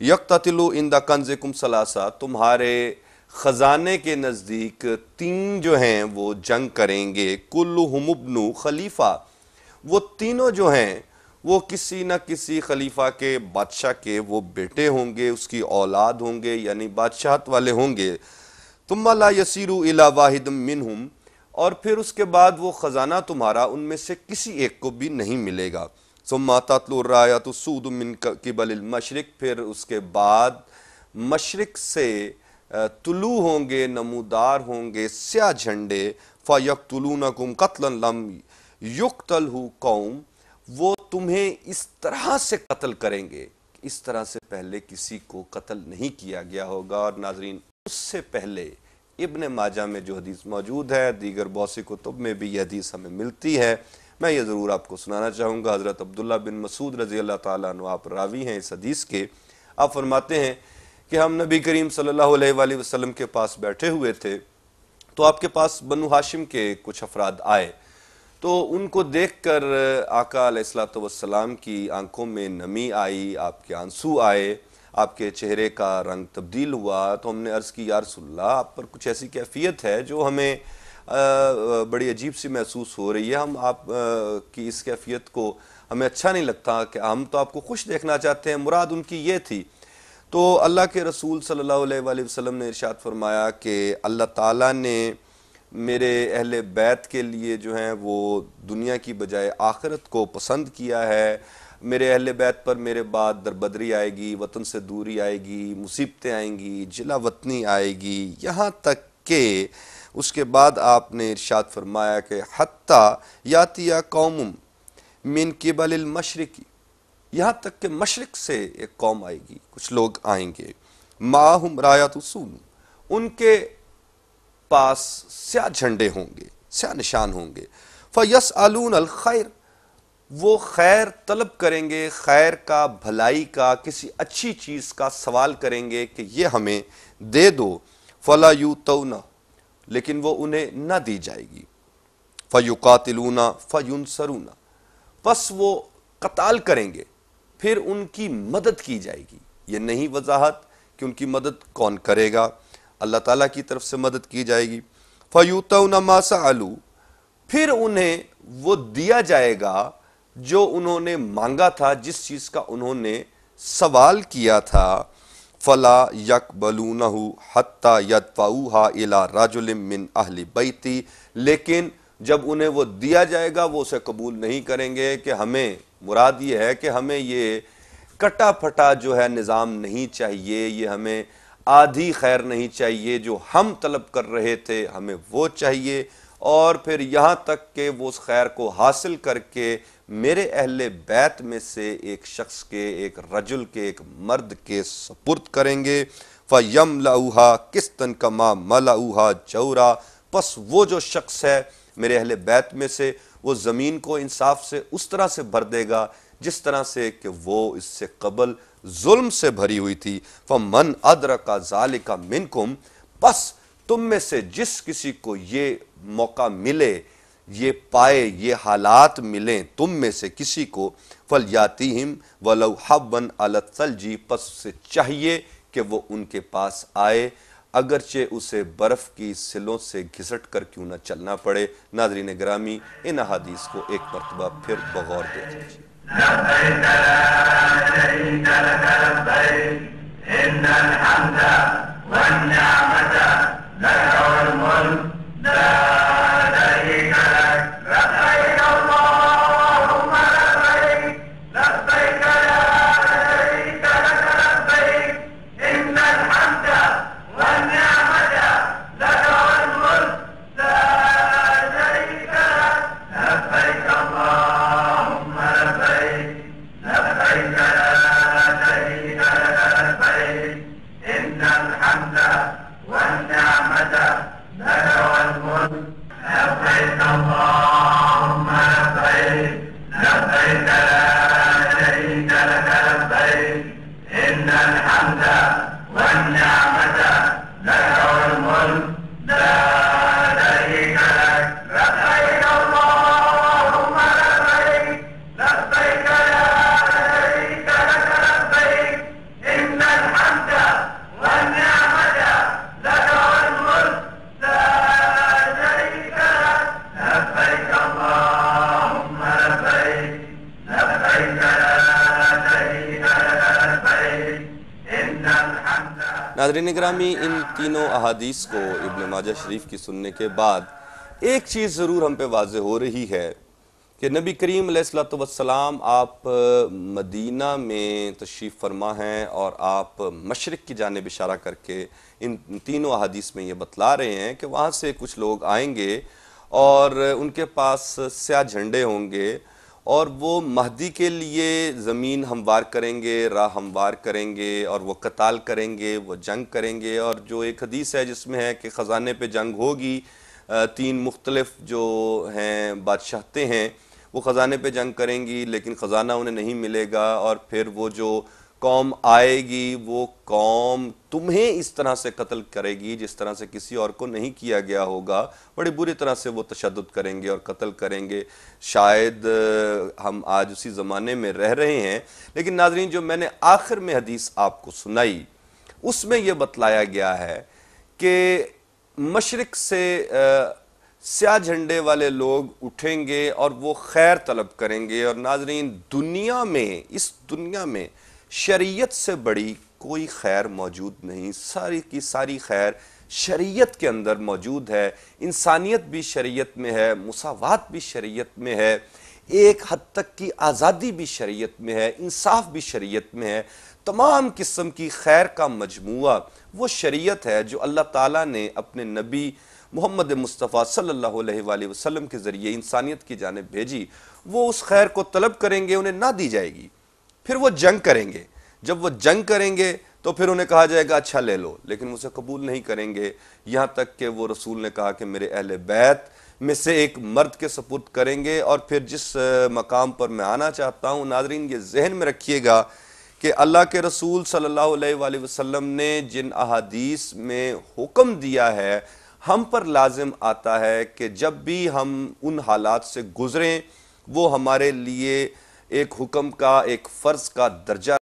यक्ततिलु इंदा कंज़कुम सलासा, तुम्हारे खजाने के नज़दीक तीन जो हैं वो जंग करेंगे। कुल्लुहुम इब्नु खलीफा, वो तीनों जो हैं वो किसी न किसी खलीफा के, बादशाह के वो बेटे होंगे, उसकी औलाद होंगे, यानी बादशाहत वाले होंगे। तुम्मा ला यसीरु इला वाहिद मिनहुम, और फिर उसके बाद वो ख़जाना तुम्हारा उनमें से किसी एक को भी नहीं मिलेगा। सुम्मा तत्लु रायतु सूदु मिन क़िबलिल मशरिक़, फिर उसके बाद मशरिक़ से तुलू होंगे, नमूदार होंगे स्याह झंडे। फ़यक़्तुलूनकुम क़त्लन लम युक़्तलहु कौम, वो तुम्हें इस तरह से कत्ल करेंगे, इस तरह से पहले किसी को कत्ल नहीं किया गया होगा। और नाज़रीन, उससे पहले इब्न माजा में जो हदीस मौजूद है, दीगर बहुत सी कुतुब में भी यह हदीस हमें मिलती है, मैं ये ज़रूर आपको सुनाना चाहूँगा। हज़रत अब्दुल्ला बिन मसूद रज़ी अल्लाह ताला अन्हु, आप रावी हैं इस हदीस के। आप फरमाते हैं कि हम नबी करीम सल्लल्लाहु अलैहि वसल्लम के पास बैठे हुए थे, तो आपके पास बनु हाशिम के कुछ अफराद आए, तो उनको देखकर आका अलैहिस्सलातु वस्सलाम की आंखों में नमी आई, आपके आंसू आए, आपके चेहरे का रंग तब्दील हुआ। तो हमने अर्ज़ की, या रसूलल्लाह, आप पर कुछ ऐसी कैफियत है जो हमें बड़ी अजीब सी महसूस हो रही है, हम आप की इस कैफियत को हमें अच्छा नहीं लगता, कि हम तो आपको खुश देखना चाहते हैं। मुराद उनकी ये थी। तो अल्लाह के रसूल सल्लल्लाहु अलैहि वसल्लम ने इरशाद फरमाया कि अल्लाह ताला ने मेरे अहले बैत के लिए जो हैं वो दुनिया की बजाय आखिरत को पसंद किया है। मेरे अहले बैत पर मेरे बाद दरबदरी आएगी, वतन से दूरी आएगी, मुसीबतें आएंगी, जिला वतनी आएगी, यहाँ तक कि उसके बाद आपने इरशाद फरमाया कि हत्ता यातिया कौमुम मिन क़िबलिल मशरिक़ी, यहाँ तक कि मशरिक़ से एक कौम आएगी, कुछ लोग आएंगे, माहुम रायतु सूद, उनके पास स्याह झंडे होंगे, स्याह निशान होंगे। फ़यस्अलून अल खैर, वो खैर तलब करेंगे, खैर का, भलाई का, किसी अच्छी चीज़ का सवाल करेंगे कि ये हमें दे दो। फ़ला यूतौना, लेकिन वो उन्हें न दी जाएगी। फ़युक़ातिलूना फ़युनसरूना, बस वो कताल करेंगे, फिर उनकी मदद की जाएगी। ये नहीं वजाहत कि उनकी मदद कौन करेगा, अल्लाह ताला की तरफ से मदद की जाएगी। फ़यूतौना मा सअलू, फिर उन्हें वो दिया जाएगा जो उन्होंने मांगा था, जिस चीज़ का उन्होंने सवाल किया था। फ़ला यक़बलूनहु हत्ता यदफ़ऊहा इला रजुलिम मिन अहली बैती, लेकिन जब उन्हें वो दिया जाएगा वो उसे कबूल नहीं करेंगे। कि हमें मुराद ये है कि हमें ये कटा फटा जो है निज़ाम नहीं चाहिए, ये हमें आधी खैर नहीं चाहिए, जो हम तलब कर रहे थे हमें वो चाहिए। और फिर यहाँ तक कि वो उस खैर को हासिल करके मेरे अहले बैत में से एक शख्स के, एक रजुल के, एक मर्द के सपुर्द करेंगे। फ़यमलऊहा किस्तन कमा मलऊहा जौरा, बस वो जो शख्स है मेरे अहले बैत में से, वो ज़मीन को इंसाफ से उस तरह से भर देगा जिस तरह से कि वो इससे कबल जुल्म से भरी हुई थी। फ़मन अदरका ज़ालिका मिनकुम, बस तुम में से जिस किसी को ये मौका मिले, ये पाए, ये हालात मिलें तुम में से किसी को, फ़लयातिहिम वलौ हब्बन अला सल्जी, पस से चाहिए कि वो उनके पास आए, अगरचे उसे बर्फ़ की सिलों से घिसट कर क्यों न चलना पड़े। नाज़रीन गिरामी, इन हदीस को एक मरतबा फिर बगौर देख लीजिए। ناظرین گرامی، ان تینوں احادیث کو ابن ماجہ شریف کی سننے کے بعد ایک چیز ضرور ہم پہ واضح ہو رہی ہے کہ نبی کریم علیہ السلام آپ مدینہ میں تشریف فرما ہیں، اور آپ مشرق کی جانب اشارہ کر کے ان تینوں احادیث میں یہ بتلا رہے ہیں کہ وہاں سے کچھ لوگ آئیں گے اور ان کے پاس سیاہ جھنڈے ہوں گے، اور وہ مہدی کے لیے زمین ہموار کریں گے، راہ ہموار کریں گے، اور وہ قتال کریں گے، وہ جنگ کریں گے۔ اور جو ایک حدیث ہے جس میں ہے کہ خزانے پہ جنگ ہوگی، تین مختلف جو ہیں بادشاہتیں ہیں وہ خزانے پہ جنگ کریں گی، لیکن خزانہ انہیں نہیں ملے گا، اور پھر وہ جو قوم آئے گی وہ قوم تمہیں اس طرح سے قتل کرے گی جس طرح سے کسی اور کو نہیں کیا گیا ہوگا، بڑی بری طرح سے وہ تشدد کریں گے اور قتل کریں گے۔ شاید ہم آج اسی زمانے میں رہ رہے ہیں، لیکن ناظرین جو میں نے آخر میں حدیث آپ کو سنائی اس میں یہ بتلایا گیا ہے کہ مشرق سے سیاہ جھنڈے والے لوگ اٹھیں گے اور وہ خیر طلب کریں گے۔ اور ناظرین دنیا میں، اس دنیا میں شریعت سے بڑی کوئی خیر موجود نہیں، ساری کی ساری خیر شریعت کے اندر موجود ہے، انسانیت بھی شریعت میں ہے، مساوات بھی شریعت میں ہے، ایک حد تک کی آزادی بھی شریعت میں ہے، انصاف بھی شریعت میں ہے، تمام قسم کی خیر کا مجموعہ وہ شریعت ہے جو اللہ تعالیٰ نے اپنے نبی محمد مصطفیٰ صلی اللہ علیہ وآلہ وسلم کے ذریعے انسانیت کی جانب بھیجی۔ وہ اس خیر کو طلب کریں گے، انہیں نہ دی جائے گی، پھر وہ جنگ کریں گے۔ جب وہ جنگ کریں گے تو پھر انہیں کہا جائے گا اچھا لے لو، لیکن اسے قبول نہیں کریں گے، یہاں تک کہ وہ رسول نے کہا کہ میرے اہل بیت میں سے ایک مرد کے سپرد کریں گے۔ اور پھر جس مقام پر میں آنا چاہتا ہوں ناظرین یہ ذہن میں رکھیے گا کہ اللہ کے رسول صلی اللہ علیہ وآلہ وسلم نے جن احادیث میں حکم دیا ہے ہم پر لازم آتا ہے کہ جب بھی ہم ان حالات سے گزریں وہ ہمارے لیے ایک حکم کا، ایک فرض کا درجہ